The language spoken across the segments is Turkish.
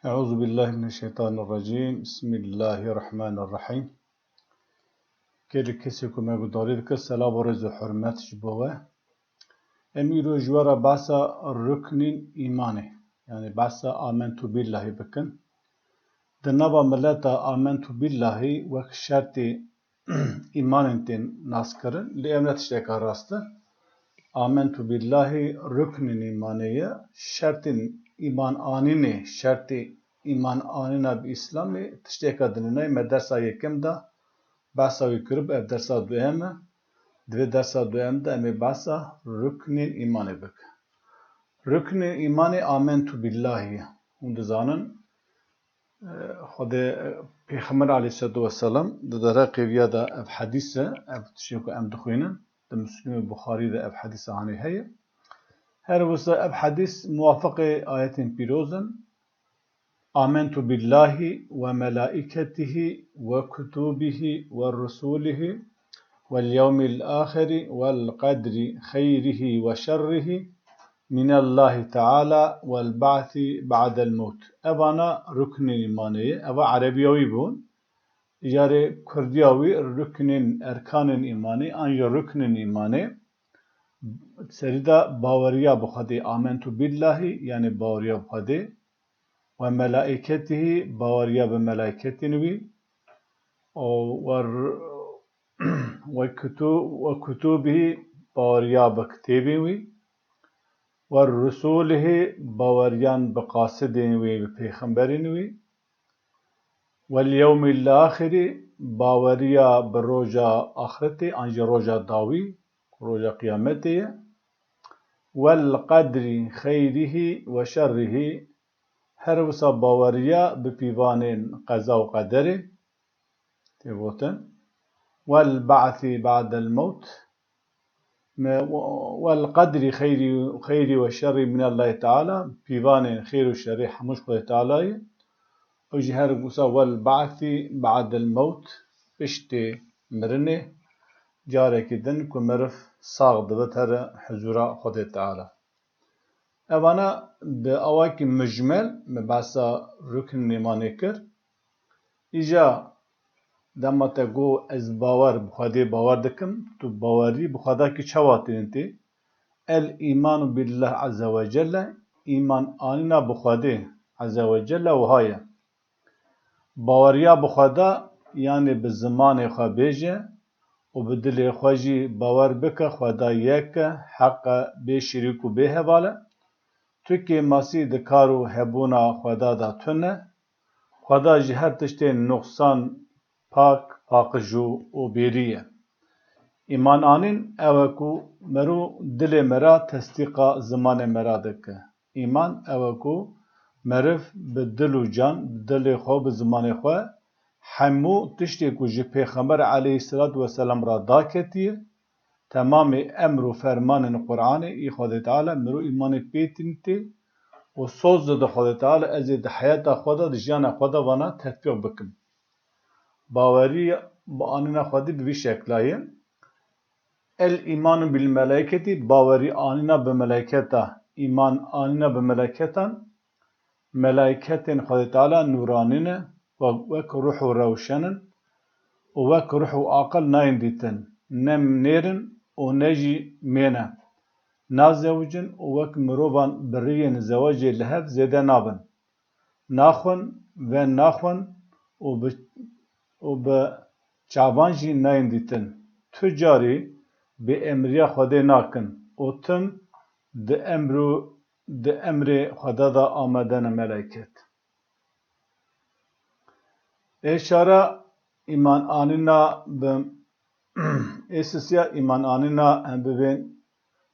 Euzu billahi mineşşeytanirracim. Bismillahirrahmanirrahim. Gelin kesi ku me gudarî dike selam û rêz û hurmet ji bo we. Em îro ji were behsa ruknên îmanê, yani behsa amentu billahi bikin. Di nava milleta amentu billahi wek şertê îmanên tên naskirin, li ev ne tişteka rast e. Amentu billahi ruknên îmanê ye, şertên îman anînê, şertê îman anîna bi İslamê tişteka dinîne. Me dersa yekem da behsa wî kirib, ev dersa duhem e. Divê dersa duhem de em ê behsa ruknên îmanê bikin. Ruknên îmanê amentu billahi ye. Hûn dizanin Xwedê Pêxember aleyhisselatu vesselam di dereqê viya de ev hedîs e, ev tiştê ku em dixwînin, di Müslîm û Buxarî de ev hedîsa hanê heye. Her wisa ev hedîs muwafiqê ayetên pîrozin. Amentu billahi ve melaiketihi ve kutubihi ve rusulihi vel yevmil ahiri vel kadri hayrihi ve şerrihi minallahi teala vel ba'thi ba'del mevt. Evana ruknên îmanê ye. Eva Arabiya wî bûn. Jarê Kurdiya wî ruknên erkanên îmanê an jî ruknên îmanê. Serî de baweriya bi Xwedê amentu billahi yani baweriya bi Xwedê ve melaiketihi baweriya bi melaiketên wî ve kutubihi baweriya bi kitêbên wî ve rusulihi baweriyan bi qasidên wî bi pêxemberên wî vel yevmil ahiri baweriya bi roja axiretê an jî roja dawî roja qîyametê ye vel kadri hayrihi ve şerrihi her wisa baweriya bi pîvanên qeza û qederê têgotin vel ba'thi ba'del mevt vel kadri hayri ve şerri minallahi teala pîvanên xêr û şerrê hemû ji Xwedê Tealayê û jî her wisa vel ba'thi ba'del mevt piştê mirinê carekî din ku meriv sağ dibe tere huzûra Xwedê Teala. Evana bi awakî mujmel me behsa ruknên îmanê kir. Îja dema te got ez bawer bi Xwedê bawer dikim, tu bawerî bi Xwedakî çawa têne tê? El îmanu billah azze ve celle îman anîna bi Xwedê azze ve celle wiha ye. Baweriya bi Xweda yani bi zimanê xwe bêje û bi dilê xwe jî bawer bike Xweda yek e, heq e, bê şerîk û bê heval e. Tukê masî di kar û hebûna Xweda da tune. Xweda ji her tiştên nuqsan pak, paqij û bêrî ye. İman anîn ew e ku merû dilê me ra tesdîqa zimanê me ra dike. İman ew e ku meriv bi dil û can, bi dilê xwe, bi zimanê xwe hemû tiştê ku ji Pêxember aleyhisselatu vesselam ra daketiye, temamê emr û fermanên Qur'anê î Xwedê Teala mirov îmanê pê tîne tê û soz dide Xwedê Teala ez ê di heyata xwe de, di jiyana xwe de vana tetbîq bikim. Bawerî bi anîna Xwedê bi vî şekla ye. El îmanu bil melaiketî bawerî anîna bi meleketa, îman anîna bi meleketan, meleketên Xwedê Teala nûranî ne wek ruh û rewşenin û wek ruh û aqil nayên dîtin. Ne nêrin û ne jî mêne. Nazewicin û wek mirovan birîyên zewacê li hev zêde nabin. Naxwin ve naxwin û bi çavan jî nayên dîtin. Tu carî bi emriya Xwedê nakin û tim di emrê Xweda da amade ne meleket. Êşara îman anîna bi êsisiya îman anîna em bibên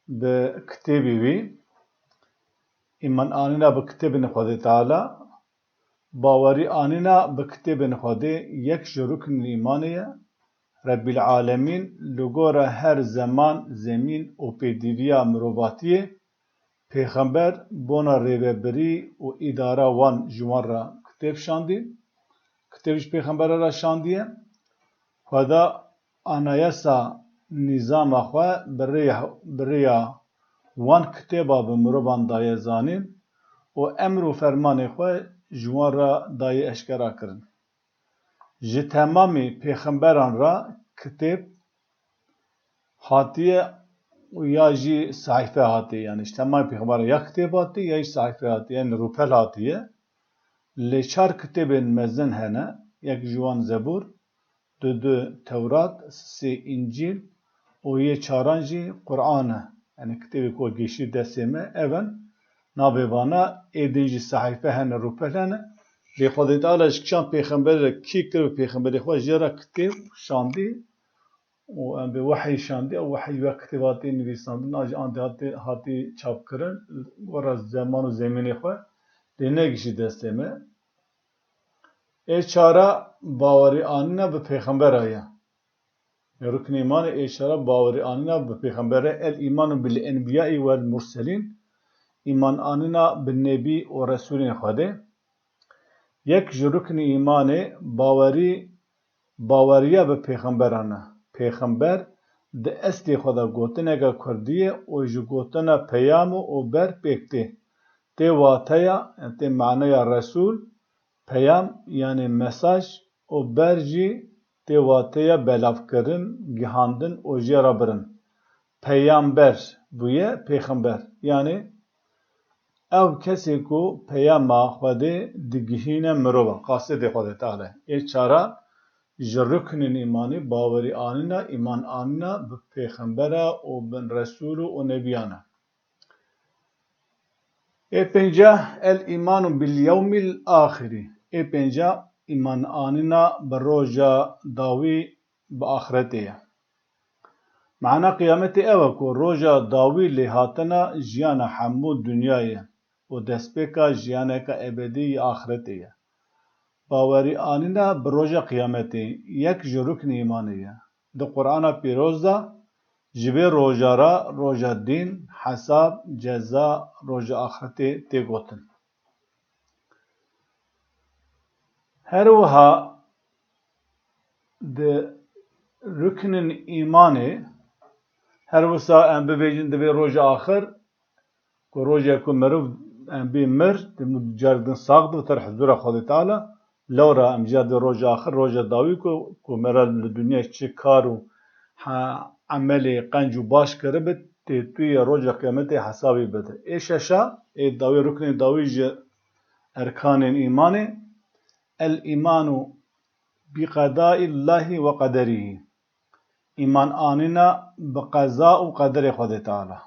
bi kitêbê wî. İman anîna bi kitêbên Xwedê Teala, bawerî anîna bi kitêbên Xwedê yek ji ruknên îmanê ye. Rabbil alemîn li gora her zeman, zemîn û pêdivîya mirovatiyê Pêxember bona rêvebirî û îdara wan ji wan re kitêb şandî. Kitêb ji Pêxembera re şandiye. Xweda anayasa nîzama xwe bi rêya wan kitêba bi mirovan daye zanîn û emr û fermanê xwe جوان را دای اشکرا کرن جه تمامی پیغمبران را کتاب هاتیه و یا جی صحیفه هاتیه یعنی تمامی پیغمبران یا کتاب هاتیه یا صحیفه هاتیه یعنی روپل هاتیه لچار کتاب مزن هنه یک جوان زبور دو تورات سی انجیل و یه چارانجی قرآنه yani kitabı ko geçti deseme even nabevana edinci sahife hene rupelene li Xwedê Teala ji kişan peyxember kî kir bi peyxemberê xwe jê re kitêb şandî û em bi wehyî şandî ew wehyî ve kitêb hatî nivîsandin an jî an hatî çapkirin wera zeman û zemînê xwe lê negişî destê me ê çara bawerî anîna bi peyxembera ye ركن إيمان إشارة باور آننا بپیغمبر الإيمان بالأنبياء والمرسلين إيمان آننا بالنبي ورسول خده یک ركن إيمان باورية بپیغمبرانه پیغمبر ده استی خدا گوتنه که کردیه و جو گوتنه پیام و بر پیکته ته واتیا ته معنی رسول پیام یعنی مساج و برجی Tevatiye belav kirin, gihandin, ojera birin. Peygamber buye peygamber. Yani ev kesi ku peyama Xwedê digihîne mirova. Qasîdê Xwedê Teala. Ê çara ji ruknên îmanî bawerî anîna îman anîna bi peyxembera û bin resûl û nebiyane. Ê pêncah el îmanu bil yewmil âxirî. Ê pêncah إيمان آننا بروجا داوي بآخرته معنى قيامته أوكو روجا داوي لهاتنا جيانا حمود دنياي ودسبكا جيانكا أبدي آخرته باوري آننا بروجا قيامته يك جركن إيمانية ده قرآن بيروزا جبه روجا را روجا دين حساب جزاء روجا آخرته تيغوتن her wiha de rüknün imanı her wisa em bibêjin divê roja axir ku roja ku meriv em bê mir cerdin saq dibiter huzura Xwedê Teala lewra em jî di roja axir roja dawî ku mere li dunya çi kar û emelê qenc û baş kiribit tê tûye roja qiyametê hesabê bide ê şeşa ê dawî ruknên dawî ji erkanên îmanê الإيمان بقضاء الله وقدره إيمان آننا بقضاء وقدر خود تعالى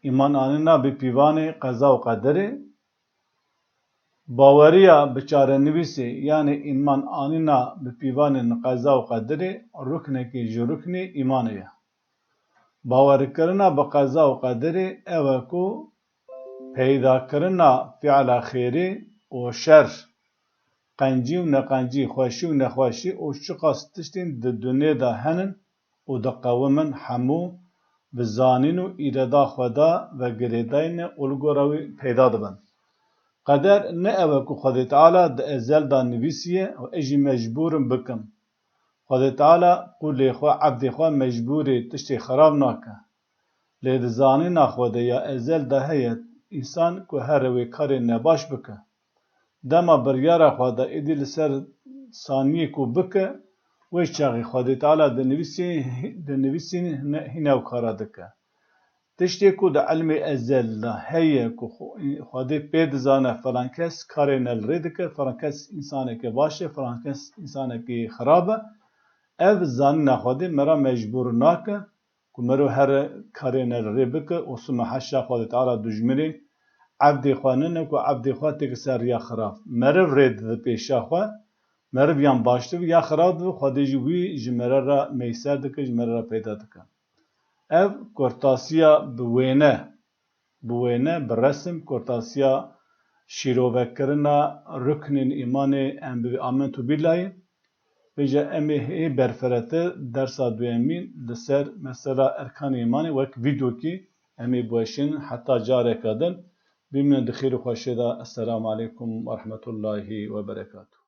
إيمان آننا بپیوان قضاء وقدر باوريا بچاره نویسي يعني إيمان آننا بپیوان قضاء وقدر ركنك جو ركن إيمانية باور کرنا بقضاء وقدر اوكو پیدا کرنا فعل خيري وشر قنجی و نقنجی خوشی و نخوشی و شقاستشتین د دنیا دا هنن و دا قومن همو بزانین و ایردا خدا و گریدین اولگوراوی پیدا دبن قدر نه اوکو خدا تعالی دا ازل دا نویسیه و اجی مجبورم بکم خدا تعالی قولی خواه عبد خواه مجبوری تشتی خراب ناکه لید زانین خدا یا ازل دا هیت انسان که هر وی کاری نباش بکه دما بریاره خواده ایدی لسر ثانیه کو بکه وی چاقی خواده تعالی دنویسین هنو کارا دکه تشتی کو دا علم ازل دا هیه کو خواده پید زانه فلان کس کاری نل ریدکه فلان کس انسانه که باشه فلان کس انسانه که خرابه ev zanine xwedê mera mecbûr nake ku mero her karê nel bike û sima heşa Xwedê Teala dijminê ebdê xwe nine ku ebdê xwe têke ser ya xirab meriv rê dide pêşa xwe meriv yan baş dibe ya xirab dibe Xwedê jî wî ji mere re meyser dike ji mere re peyda dike ev kortasiya bi wêne bi resim kortasiya şîrovekirina ruknên îmanê em bi amentu billahî Veja emê hê berferete dersa duyemîn li ser mesela erkanê îmanê wek vîdokî emê bweşin heta careka din bimînin di xêr û xweşê de. Esselamu aleykum ve rahmetullahi ve berekatuhu.